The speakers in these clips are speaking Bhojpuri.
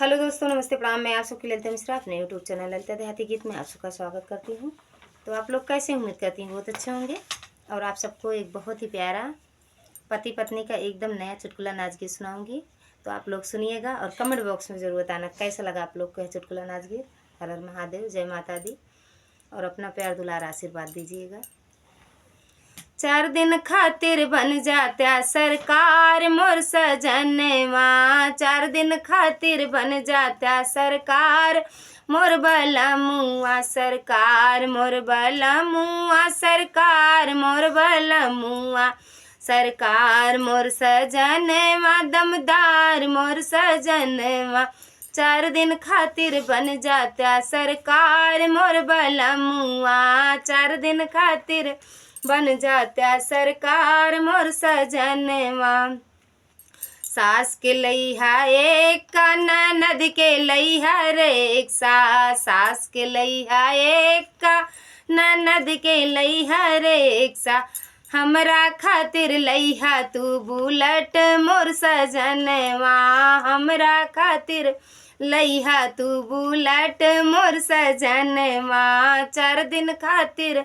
हेलो दोस्तों, नमस्ते, प्रणाम। मैं आप सबकी ललिता मिश्रा अपने यूट्यूब चैनल ललिता देहाती गीत में आप सबका स्वागत करती हूँ। तो आप लोग कैसे, उम्मीद करती हूँ बहुत अच्छे होंगे। और आप सबको एक बहुत ही प्यारा पति पत्नी का एकदम नया चुटकुला नाच गीत सुनाऊंगी। तो आप लोग सुनिएगा और कमेंट बॉक्स में ज़रूर बताना कैसा लगा आप लोग को यह चुटकुला नाच गीत। हर हर महादेव, जय माता दी, और अपना प्यार दुलार आशीर्वाद दीजिएगा। 4 दिन खातिर बन जात्या सरकार मोर सजनवा, 4 दिन खातिर बन जात्या सरकार मोर बलमुआ, सरकार मोर बलमुआ, सरकार मोर बलमुआ, सरकार मोर सजनवा, दमदार मोर सजनवा। 4 दिन खातिर बन जात्या सरकार मोर बलमुआ, 4 दिन खातिर बन जात्या सरकार मोर सजनवा। सास के लइहा एक का, ननद के लइहा रेक्सा, सास के लइहा एक का, ननद के लइहा रेक्सा। हमरा खातिर लइहा तू बुलट मोर सजनवा, हमरा खातिर लइहा तू बुलट मोर सजनवा। 4 दिन खातिर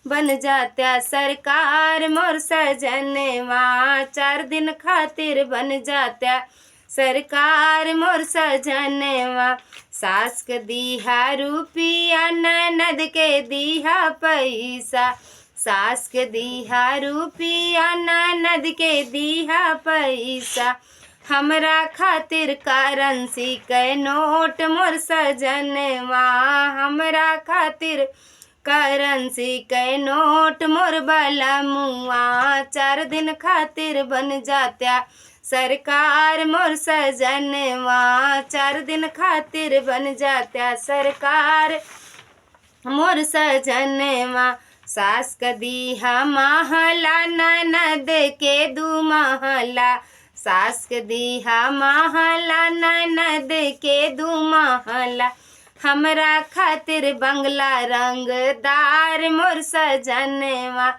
बन जात्या सरकार मोर सजनवा, 4 दिन खातिर बन जात्या सरकार मोर सजनवा। सास के दीहा रुपिया, ननद के दीहा पैसा, सास के दीहा रुपिया, ननद के दीहा पैसा। हमरा खातिर करेंसी के नोट मोर सजनवा, हमरा खातिर करेंसी के नोट मोर बलमुआ। 4 दिन खातिर बन जात्या सरकार मोर सजनवा, 4 दिन खातिर बन जात्या सरकार मोर सजनवा। सास का दीहा महला, ननद के 2 महला, सास के दीहा महला, ननद के 2 महला। हमरा खातिर बंगला रंगदार मोर सजनवा,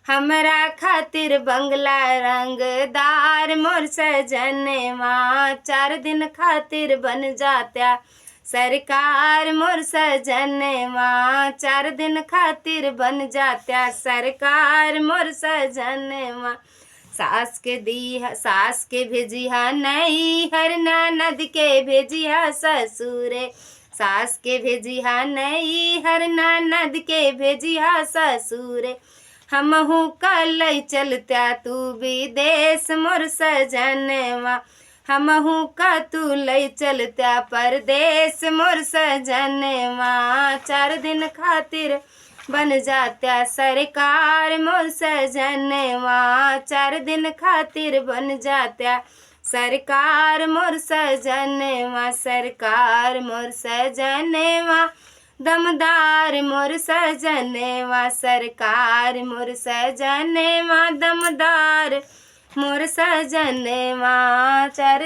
हमरा खातिर बंगला रंगदार मोर सजनवा। 4 दिन खातिर बन जात्या सरकार मोर सजनवा, 4 दिन खातिर बन जात्या सरकार मोर सजनवा। सास के दीहा, सास के भेजिहा नैहर, ननद के भेजिहा ससुरे, सास के भेजिहा नैहर, ननद के भेजिहा ससुरे। हमहू कल चलत्या तू विदेश मोर सजनवा, हमहू का तू लई चलत्या परदेश मोर सजनवा। 4 दिन खातिर बन जात्या सरकार मोर सजनवा, 4 दिन खातिर बन जात्या सरकार मोर सजनवा, सरकार मोर सजनवा, दमदार मोर सजनवा, सरकार मोर सजनवा, दमदार मोर सजनवा। 4